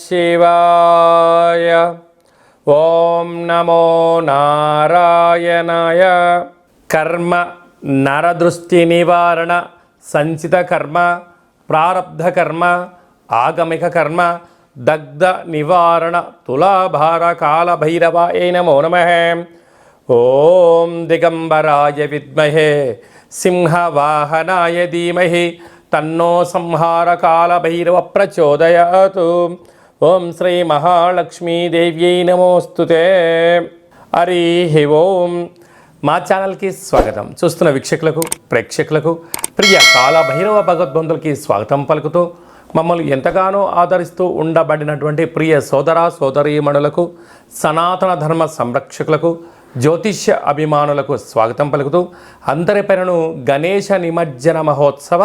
శివాయ. ఓం నమో నారాయణాయ. కర్మ నరదృష్టి నివారణ, సంచిత కర్మ, ప్రారబ్ధ కర్మ, ఆగమిక కర్మ, దగ్ధ నివారణ, తులాభార కాల భైరవాయ నమో నమః. ఓం దిగంబరాయ విద్మహే సింహవాహనాయ ధీమహి తన్నో సంహార కాల భైరవ ప్రచోదయాతు. ఓం శ్రీ మహాలక్ష్మీదేవ్యై నమోస్తుతే. హరి ఓం. మా ఛానల్కి స్వాగతం. చూస్తున్న వీక్షకులకు, ప్రేక్షకులకు, ప్రియ కాలభైరవ భగవద్బంధులకి స్వాగతం పలుకుతూ, మమ్మల్ని ఎంతగానో ఆదరిస్తూ ఉండబడినటువంటి ప్రియ సోదర సోదరీమణులకు, సనాతన ధర్మ సంరక్షకులకు, జ్యోతిష్య అభిమానులకు స్వాగతం పలుకుతూ, అందరిపైనను గణేశ నిమజ్జన మహోత్సవ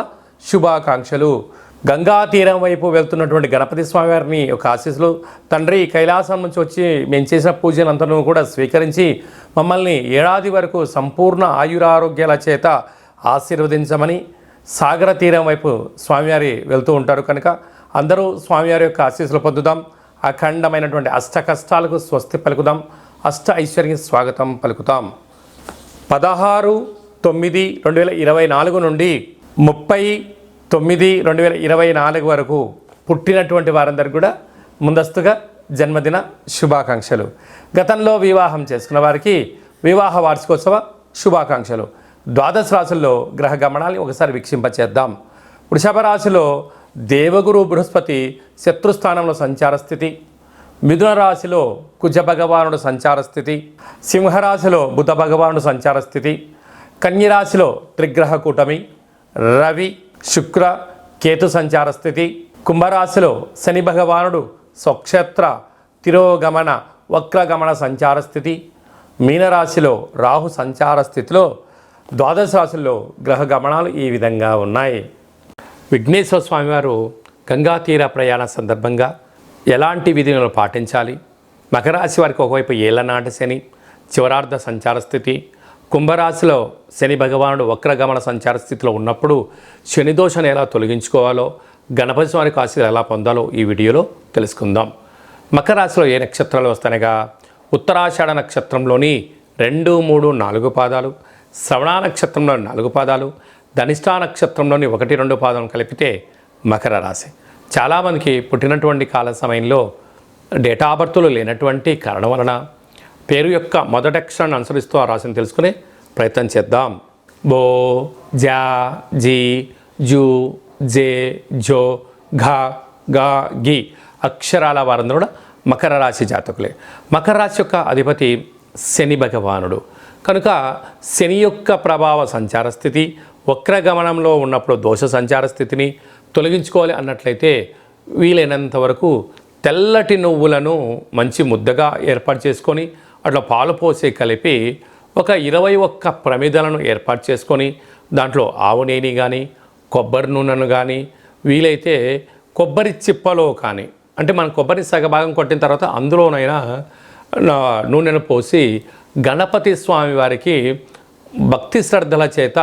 శుభాకాంక్షలు. గంగా తీరం వైపు వెళ్తున్నటువంటి గణపతి స్వామివారిని ఒక ఆశీస్సులు. తండ్రి కైలాసం నుంచి వచ్చి మేము చేసిన పూజలంతను కూడా స్వీకరించి మమ్మల్ని ఏడాది వరకు సంపూర్ణ ఆయురారోగ్యాల చేత ఆశీర్వదించమని, సాగర తీరం వైపు స్వామివారి వెళ్తూ ఉంటారు కనుక అందరూ స్వామివారి యొక్క ఆశీస్సులు పొందుదాం. అఖండమైనటువంటి అష్ట కష్టాలకు స్వస్తి పలుకుదాం. అష్ట ఐశ్వర్య స్వాగతం పలుకుతాం. 16/9/2024 నుండి 30/9/2024 వరకు పుట్టినటువంటి వారందరికీ కూడా ముందస్తుగా జన్మదిన శుభాకాంక్షలు. గతంలో వివాహం చేసుకున్న వారికి వివాహ వార్షికోత్సవ శుభాకాంక్షలు. ద్వాదశ రాశుల్లో గ్రహ గమనాన్ని ఒకసారి వీక్షింపచేద్దాం. వృషభ రాశిలో దేవగురు బృహస్పతి శత్రుస్థానంలో సంచార స్థితి. మిథున రాశిలో కుజ భగవానుడు సంచార స్థితి. సింహరాశిలో బుధ భగవానుడు సంచార స్థితి. కన్యరాశిలో త్రిగ్రహ కూటమి రవి శుక్ర కేతు సంచార స్థితి. కుంభరాశిలో శని భగవానుడు స్వక్షేత్ర తిరోగమన వక్రగమన సంచార స్థితి. మీనరాశిలో రాహు సంచార స్థితిలో ద్వాదశ రాశుల్లో గ్రహ గమనాలు ఈ విధంగా ఉన్నాయి. విఘ్నేశ్వర స్వామివారు గంగా తీర ప్రయాణ సందర్భంగా ఎలాంటి విధులను పాటించాలి? మకర రాశి వారికి ఒకవైపు ఏళ్లనాటి శని చివరార్ధ సంచార స్థితి. కుంభరాశిలో శని భగవానుడు వక్రగమన సంచార స్థితిలో ఉన్నప్పుడు శని దోషాన్ని ఎలా తొలగించుకోవాలో, గణపతి స్వామికి ఆశీర్వాదాలు ఎలా పొందాలో ఈ వీడియోలో తెలుసుకుందాం. మకర రాశిలో ఏ నక్షత్రాలు వస్తాయనగా ఉత్తరాషాఢ నక్షత్రంలోని 2, 3, 4 పాదాలు, శ్రవణ నక్షత్రంలోని 4 పాదాలు, ధనిష్టా నక్షత్రంలోని 1, 2 పాదాలను కలిపితే మకర రాశి. చాలామందికి పుట్టినటువంటి కాల సమయంలో డేటా బర్తులు లేనటువంటి కారణం వలన పేరు యొక్క మొదటి అక్షరాన్ని అనుసరిస్తూ ఆ రాశిని తెలుసుకునే ప్రయత్నం చేద్దాం. బో, జా, జీ, జూ, జే, జో, ఘ, గా, గి అక్షరాల వారందరూ కూడా మకర రాశి జాతకులే. మకర రాశి యొక్క అధిపతి శని భగవానుడు కనుక శని యొక్క ప్రభావ సంచార స్థితి వక్రగమనంలో ఉన్నప్పుడు దోష సంచార స్థితిని తొలగించుకోవాలి అన్నట్లయితే వీలైనంత వరకు తెల్లటి నువ్వులను మంచి ముద్దగా ఏర్పాటు చేసుకొని అట్లా పాలు పోసి కలిపి ఒక 21 ప్రమిదలను ఏర్పాటు చేసుకొని దాంట్లో ఆవు నెయ్యి కానీ కొబ్బరి నూనెను కానీ వీలైతే కొబ్బరి చిప్పలో కానీ, అంటే మనం కొబ్బరి సగభాగం కొట్టిన తర్వాత అందులోనైనా నూనెను పోసి గణపతి స్వామి వారికి భక్తి శ్రద్ధల చేత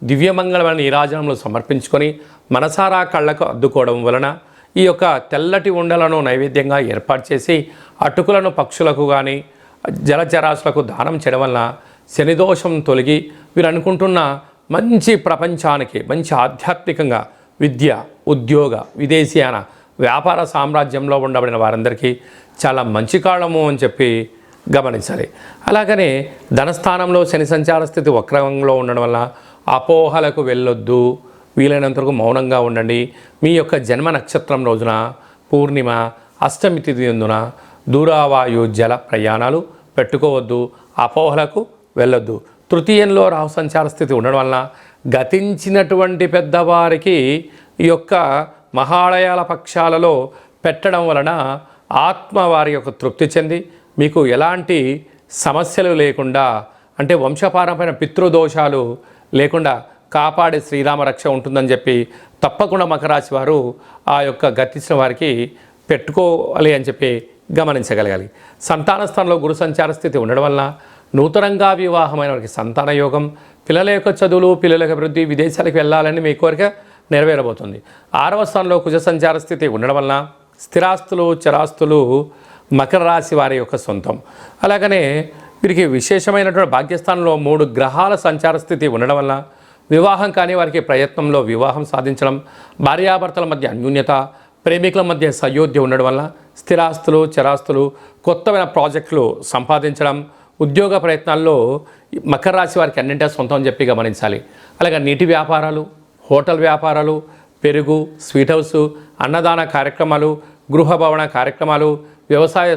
దివ్యమంగళమైన నీరాజనంలో సమర్పించుకొని మనసారా కళ్ళకు అద్దుకోవడం వలన ఈ యొక్క తెల్లటి ఉండలను నైవేద్యంగా ఏర్పాటు చేసి అటుకులను పక్షులకు కానీ జలచరాశులకు దానం చేయడం వలన శనిదోషం తొలగి వీరు అనుకుంటున్న మంచి ప్రపంచానికి, మంచి ఆధ్యాత్మికంగా విద్య, ఉద్యోగ, విదేశీయాన, వ్యాపార సామ్రాజ్యంలో ఉండబడిన వారందరికీ చాలా మంచి కాలము అని చెప్పి గమనించాలి. అలాగనే ధనస్థానంలో శని సంచార స్థితి వక్రంలో ఉండడం వల్ల అపోహలకు వెళ్ళొద్దు. వీలైనంతవరకు మౌనంగా ఉండండి. మీ యొక్క జన్మ నక్షత్రం రోజున పూర్ణిమ, అష్టమి తిథి ఎందున దూరావాయు జల ప్రయాణాలు పెట్టుకోవద్దు. అపోహలకు వెళ్ళొద్దు. తృతీయంలో రాహు సంచార స్థితి ఉండడం వలన గతించినటువంటి పెద్దవారికి ఈ యొక్క మహాలయాల పక్షాలలో పెట్టడం వలన ఆత్మ వారి యొక్క తృప్తి చెంది మీకు ఎలాంటి సమస్యలు లేకుండా, అంటే వంశపారంపైన పితృదోషాలు లేకుండా కాపాడే శ్రీరామ రక్ష ఉంటుందని చెప్పి తప్పకుండా మకర రాశి వారు ఆ యొక్క గతించిన వారికి పెట్టుకోవాలి అని చెప్పి గమనించగలగాలి. సంతాన స్థానంలో గురు సంచార స్థితి ఉండడం వలన నూతనంగా వివాహమైన వారికి సంతాన యోగం, పిల్లల యొక్క చదువులు, పిల్లల యొక్క అభివృద్ధి, విదేశాలకు వెళ్ళాలని మీ కోరిక నెరవేరబోతుంది. 6వ స్థానంలో కుజ సంచార స్థితి ఉండడం వలన స్థిరాస్తులు చరాస్తులు మకర రాశి వారి యొక్క సొంతం. అలాగనే వీరికి విశేషమైనటువంటి భాగ్యస్థానంలో 3 గ్రహాల సంచార స్థితి ఉండడం వల్ల వివాహం కాని వారికి ప్రయత్నంలో వివాహం సాధించడం, భార్యాభర్తల మధ్య అన్యోన్యత, ప్రేమికుల మధ్య సయోధ్య ఉండడం వల్ల స్థిరాస్తులు చరాస్తులు కొత్తమైన ప్రాజెక్టులు సంపాదించడం, ఉద్యోగ ప్రయత్నాల్లో మకర రాశి వారికి అన్నింటా సొంతం అని చెప్పి గమనించాలి. అలాగే నీటి వ్యాపారాలు, హోటల్ వ్యాపారాలు, పెరుగు, స్వీట్ హౌస్, అన్నదాన కార్యక్రమాలు, గృహ భవన కార్యక్రమాలు, వ్యవసాయ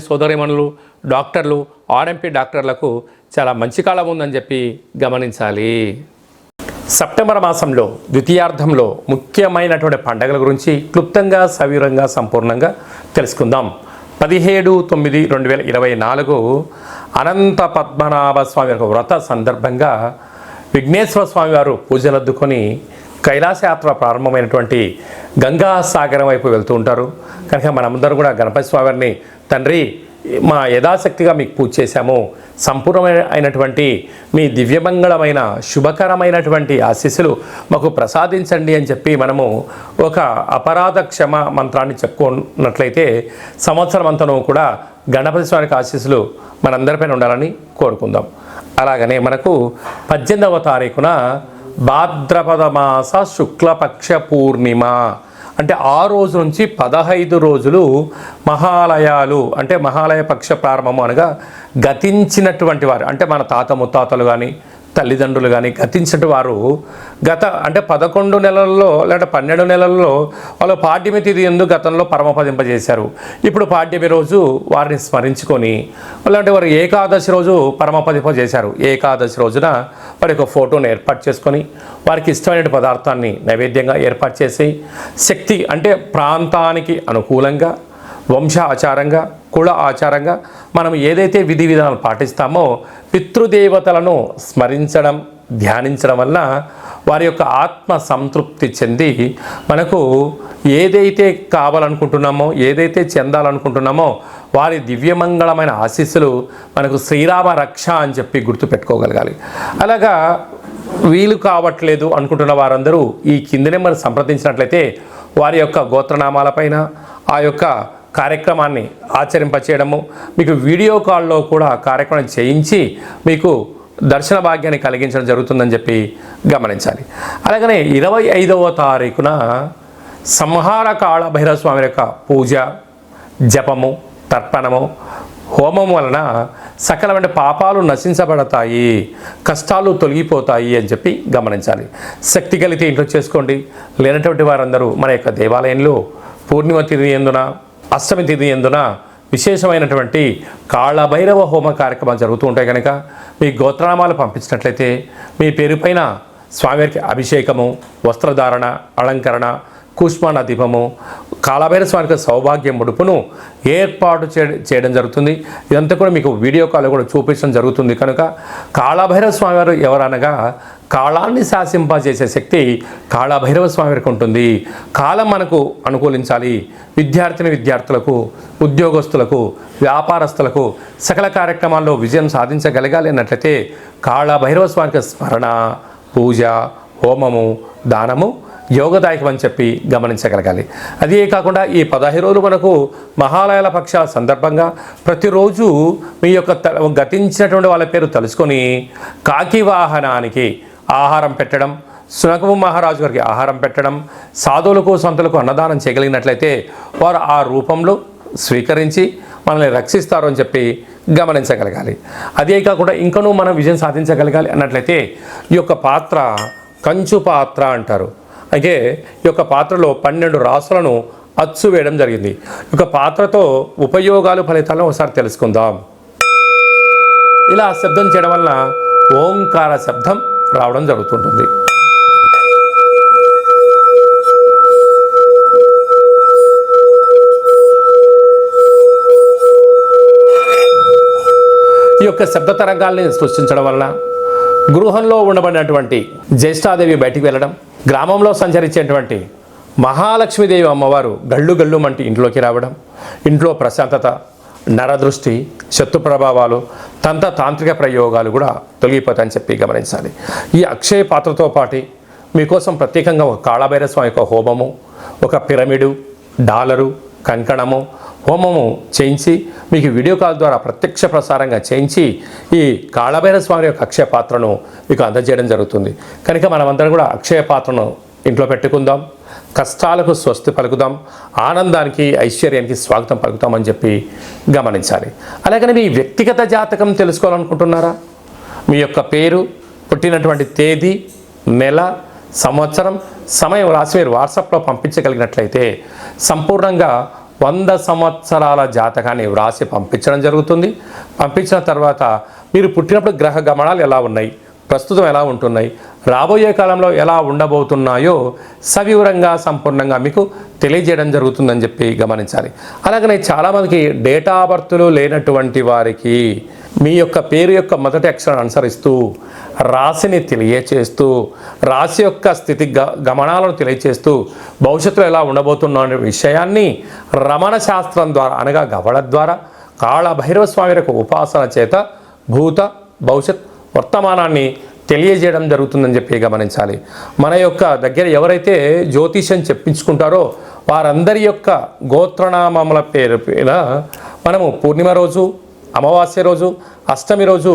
సోదరిమణులు, డాక్టర్లు, ఆర్ఎంపీ డాక్టర్లకు చాలా మంచి కాలం ఉందని చెప్పి గమనించాలి. సెప్టెంబర్ మాసంలో ద్వితీయార్థంలో ముఖ్యమైనటువంటి పండుగల గురించి క్లుప్తంగా సవివరంగా సంపూర్ణంగా తెలుసుకుందాం. 17/9/2024 అనంత పద్మనాభ స్వామి యొక్క వ్రత సందర్భంగా విఘ్నేశ్వర స్వామి వారు పూజలద్దుకొని కైలాసయాత్ర ప్రారంభమైనటువంటి గంగా సాగరం వైపు వెళ్తూ ఉంటారు. కనుక మనమందరం కూడా గణపతి స్వామి వారిని, తండ్రి మా యథాశక్తిగా మీకు పూజ చేశాము, సంపూర్ణమైనటువంటి మీ దివ్యమంగళమైన శుభకరమైనటువంటి ఆశీస్సులు మాకు ప్రసాదించండి అని చెప్పి మనము ఒక అపరాధ క్షమ మంత్రాన్ని చెప్పుకున్నట్లయితే సంవత్సరం అంతను కూడా గణపతి స్వామికి ఆశీస్సులు మనందరిపైన ఉండాలని కోరుకుందాం. అలాగనే మనకు 18వ తారీఖున భాద్రపద మాస శుక్లపక్ష పూర్ణిమ అంటే ఆ రోజు నుంచి 15 రోజులు మహాలయాలు అంటే మహాలయ పక్ష ప్రారంభము అనగా గతించినటువంటి వారు అంటే మన తాత ముత్తాతలు కానీ తల్లిదండ్రులు కానీ గతించిన వారు అంటే 11 నెలల్లో లేదా 12 నెలల్లో వాళ్ళు పాడ్యమి తిథి యందు గతంలో పరమపదింపజేశారు. ఇప్పుడు పాడ్యమి రోజు వారిని స్మరించుకొని అలాంటి వారు ఏకాదశి రోజు పరమపదింపజేశారు. ఏకాదశి రోజున వారి యొక్క ఫోటోను ఏర్పాటు చేసుకొని వారికి ఇష్టమైన పదార్థాన్ని నైవేద్యంగా ఏర్పాటు చేసి శక్తి అంటే ప్రాంతానికి అనుకూలంగా వంశ ఆచారంగా కుల ఆచారంగా మనం ఏదైతే విధి విధానాలు పాటిస్తామో పితృదేవతలను స్మరించడం ధ్యానించడం వల్ల వారి యొక్క ఆత్మ సంతృప్తి చెంది మనకు ఏదైతే కావాలనుకుంటున్నామో ఏదైతే చెందాలనుకుంటున్నామో వారి దివ్యమంగళమైన ఆశీస్సులు మనకు శ్రీరామ రక్ష అని చెప్పి గుర్తుపెట్టుకోగలగాలి. అలాగా వీలు కావట్లేదు అనుకుంటున్న వారందరూ ఈ కిందనే మనం సంప్రదించినట్లయితే వారి యొక్క గోత్రనామాలపైన ఆ యొక్క కార్యక్రమాన్ని ఆచరింపచేయడము, మీకు వీడియో కాల్లో కూడా కార్యక్రమం చేయించి మీకు దర్శన భాగ్యాన్ని కలిగించడం జరుగుతుందని చెప్పి గమనించాలి. అలాగనే 25వ తారీఖున సంహార కాళ భైరవ స్వామి యొక్క పూజ, జపము, తర్పణము, హోమం వలన సకలమైన పాపాలు నశించబడతాయి, కష్టాలు తొలగిపోతాయి అని చెప్పి గమనించాలి. శక్తి కలిగితే ఇంట్లో చేసుకోండి. లేనటువంటి వారందరూ మన యొక్క దేవాలయంలో పూర్ణిమ తిథి యందున అష్టమి తిథి యందున విశేషమైనటువంటి కాళభైరవ హోమ కార్యక్రమాలు జరుగుతూ ఉంటాయి. కనుక మీ గోత్రనామాలు పంపించినట్లయితే మీ పేరుపైన స్వామివారికి అభిషేకము, వస్త్రధారణ, అలంకరణ, కూష్మాండ దీపము, కాళభైరవ స్వామికి సౌభాగ్యం ముడుపును ఏర్పాటు చేయడం జరుగుతుంది. ఇదంతా కూడా మీకు వీడియో కాల్ కూడా చూపించడం జరుగుతుంది. కనుక కాళభైరవ స్వామి వారు ఎవరనగా కాలాన్ని శాసింపజేసే శక్తి కాళభైరవ స్వామి వారికి ఉంటుంది. కాలం మనకు అనుకూలించాలి. విద్యార్థులకు, ఉద్యోగస్తులకు, వ్యాపారస్తులకు సకల కార్యక్రమాల్లో విజయం సాధించగలగాలి అన్నట్లయితే కాళభైరవ స్వామికి స్మరణ, పూజ, హోమము, దానము యోగదాయకం అని చెప్పి గమనించగలగాలి. అదే కాకుండా ఈ 15 రోజులు మనకు మహాలయాల పక్షాల సందర్భంగా ప్రతిరోజు మీ యొక్క గతించినటువంటి వాళ్ళ పేరు తెలుసుకొని కాకి వాహనానికి ఆహారం పెట్టడం, సునకము మహారాజు గారికి ఆహారం పెట్టడం, సాధువులకు సంతులకు అన్నదానం చేయగలిగినట్లయితే వారు ఆ రూపంలో స్వీకరించి మనల్ని రక్షిస్తారు అని చెప్పి గమనించగలగాలి. అదే కాకుండా ఇంకనూ మనం విజయం సాధించగలగాలి అన్నట్లయితే ఈ యొక్క పాత్ర కంచు పాత్ర అంటారు. అయితే ఈ యొక్క పాత్రలో 12 రాసులను అచ్చు వేయడం జరిగింది. ఈ యొక్క పాత్రతో ఉపయోగాలు ఫలితాలను ఒకసారి తెలుసుకుందాం. ఇలా శబ్దం చేయడం వల్ల ఓంకార శబ్దం రావడం జరుగుతుంటుంది. ఈ యొక్క శబ్ద తరంగాల్ని సృష్టించడం వలన గృహంలో ఉండబడినటువంటి జ్యేష్ఠాదేవి బయటికి వెళ్ళడం, గ్రామంలో సంచరించేటువంటి మహాలక్ష్మీదేవి అమ్మవారు గళ్ళు గళ్ళు మంటి ఇంట్లోకి రావడం, ఇంట్లో ప్రశాంతత, నరదృష్టి, శత్రు ప్రభావాలు, తాంత్రిక ప్రయోగాలు కూడా తొలగిపోతాయని చెప్పి గమనించాలి. ఈ అక్షయ పాత్రతో పాటు మీకోసం ప్రత్యేకంగా ఒక కాళభైరవ స్వామి యొక్క హోమము, ఒక పిరమిడు, డాలరు, కంకణము హోమము చేయించి మీకు వీడియో కాల్ ద్వారా ప్రత్యక్ష ప్రసారంగా చేయించి ఈ కాళభైరవ స్వామి యొక్క అక్షయ పాత్రను మీకు అందజేయడం జరుగుతుంది. కనుక మనమందరం కూడా అక్షయ పాత్రను ఇంట్లో పెట్టుకుందాం, కష్టాలకు స్వస్తి పలుకుదాం, ఆనందానికి ఐశ్వర్యానికి స్వాగతం పలుకుతామని చెప్పి గమనించాలి. అలాగని మీ వ్యక్తిగత జాతకం తెలుసుకోవాలనుకుంటున్నారా? మీ యొక్క పేరు, పుట్టినటువంటి తేదీ, నెల, సంవత్సరం, సమయం రాసి మీరు వాట్సాప్లో పంపించగలిగినట్లయితే సంపూర్ణంగా 100 సంవత్సరాల జాతకాన్ని వ్రాసి పంపించడం జరుగుతుంది. పంపించిన తర్వాత మీరు పుట్టినప్పుడు గ్రహ గమనాలు ఎలా ఉన్నాయి, ప్రస్తుతం ఎలా ఉంటున్నాయి, రాబోయే కాలంలో ఎలా ఉండబోతున్నాయో సవివరంగా సంపూర్ణంగా మీకు తెలియజేయడం జరుగుతుందని చెప్పి గమనించాలి. అలాగనే చాలామందికి డేటా బర్త్లు లేనటువంటి వారికి మీ యొక్క పేరు యొక్క మొదటి అక్షరాన్ని అనుసరిస్తూ రాశిని తెలియచేస్తూ రాశి యొక్క స్థితి గమనాలను తెలియచేస్తూ భవిష్యత్తులో ఎలా ఉండబోతున్న అనే విషయాన్ని రమణ శాస్త్రం ద్వారా అనగా గవళ ద్వారా కాళభైరవ స్వామి యొక్క ఉపాసన చేత భూత భవిష్యత్ వర్తమానాన్ని తెలియజేయడం జరుగుతుందని చెప్పి గమనించాలి. మన యొక్క దగ్గర ఎవరైతే జ్యోతిష్యం చెప్పించుకుంటారో వారందరి యొక్క గోత్రనామముల పేరున మనము పూర్ణిమ రోజు, అమావాస్య రోజు, అష్టమి రోజు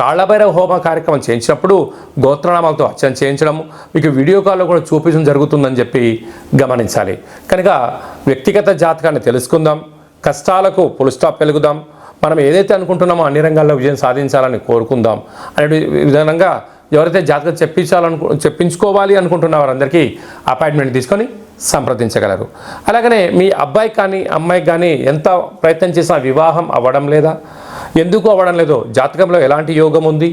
కాళభైరవ హోమ కార్యక్రమం చేయించినప్పుడు గోత్రనామాలతో అర్చన చేయించడం మీకు వీడియో కాల్లో కూడా చూపించడం జరుగుతుందని చెప్పి గమనించాలి. కనుక వ్యక్తిగత జాతకాన్ని తెలుసుకుందాం, కష్టాలకు ఫుల్ స్టాప్ వెలుగుదాం, మనం ఏదైతే అనుకుంటున్నామో అన్ని రంగాల్లో విజయం సాధించాలని కోరుకుందాం అనే విధంగా ఎవరైతే జాతకం చెప్పించుకోవాలి అనుకుంటున్న వారందరికీ అపాయింట్మెంట్ తీసుకొని సంప్రదించగలరు. అలాగనే మీ అబ్బాయి కానీ అమ్మాయికి కానీ ఎంత ప్రయత్నం చేసినా వివాహం అవ్వడం లేదా, ఎందుకు అవ్వడం లేదో, జాతకంలో ఎలాంటి యోగం ఉంది,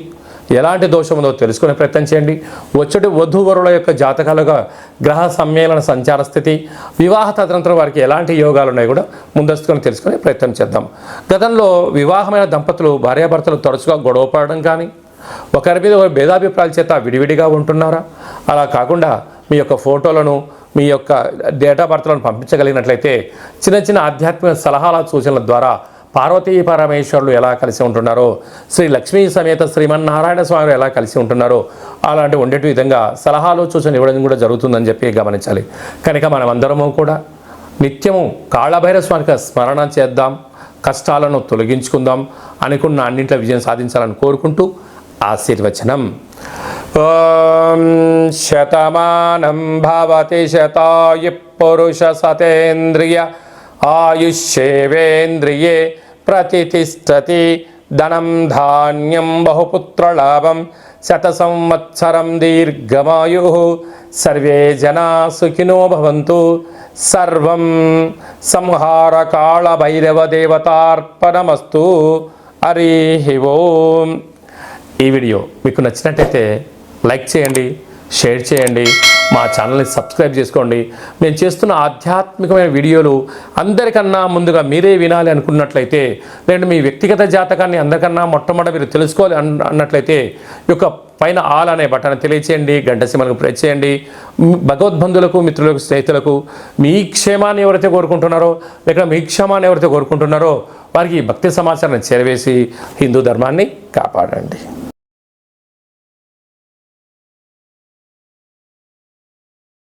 ఎలాంటి దోషం ఉందో తెలుసుకునే ప్రయత్నం చేయండి. వచ్చేటి వధూవరుల యొక్క జాతకాలుగా గ్రహ సమ్మేళన సంచార స్థితి, వివాహ తదనంతరం వారికి ఎలాంటి యోగాలు ఉన్నాయో కూడా ముందస్తుగా తెలుసుకునే ప్రయత్నం చేద్దాం. గతంలో వివాహమైన దంపతులు భార్యాభర్తలు తరచుగా గొడవ పడడం కానీ ఒకరి మీద భేదాభిప్రాయాల చేత విడివిడిగా ఉంటున్నారా? అలా కాకుండా మీ యొక్క ఫోటోలను, మీ యొక్క డేట్ ఆఫ్ బర్త్లను పంపించగలిగినట్లయితే చిన్న చిన్న ఆధ్యాత్మిక సలహాల సూచనల ద్వారా పార్వతీ పరమేశ్వరులు ఎలా కలిసి ఉంటున్నారో, శ్రీ లక్ష్మీ సమేత శ్రీమన్నారాయణ స్వామి ఎలా కలిసి ఉంటున్నారో అలాంటి ఉండేటి విధంగా సలహాలు సూచనలు ఇవ్వడం కూడా జరుగుతుందని చెప్పి గమనించాలి. కనుక మనం అందరము కూడా నిత్యము కాళభైరవ స్వామికి స్మరణ చేద్దాం, కష్టాలను తొలగించుకుందాం, అనుకున్న అన్నింటిలో విజయం సాధించాలని కోరుకుంటూ ఆశీర్వచనం. ఓం శతమానం భవతి శతాయు పురుష సతేంద్రియ ఆయుష్యేవేంద్రియే ప్రతిష్టతి ధనం ధాన్యం బహుపుత్రలాభం శత సంవత్సరం దీర్ఘమాయు సర్వే జనా సుఖినో భవంతు. సర్వం సంహార కాళభైరవ దేవతార్పణమస్తు. హరి ఓం. ఈ వీడియో మీకు నచ్చినట్టయితే లైక్ చేయండి, షేర్ చేయండి, మా ఛానల్ని సబ్స్క్రైబ్ చేసుకోండి. మేము చేస్తున్న ఆధ్యాత్మికమైన వీడియోలు అందరికన్నా ముందుగా మీరే వినాలి అనుకున్నట్లయితే, లేదంటే మీ వ్యక్తిగత జాతకాన్ని అందరికన్నా మొట్టమొదటి మీరు తెలుసుకోవాలి అన్నట్లయితే ఈ యొక్క పైన ఆల్ అనే బటన్ తెలియచేయండి, గంట సింబల్కు ప్రెస్ చేయండి. భగవద్బంధులకు, మిత్రులకు, స్నేహితులకు మీ క్షేమాన్ని ఎవరైతే కోరుకుంటున్నారో, లేక మీ క్షేమాన్ని ఎవరైతే కోరుకుంటున్నారో వారికి భక్తి సమాచారాన్ని చేరవేసి హిందూ ధర్మాన్ని కాపాడండి.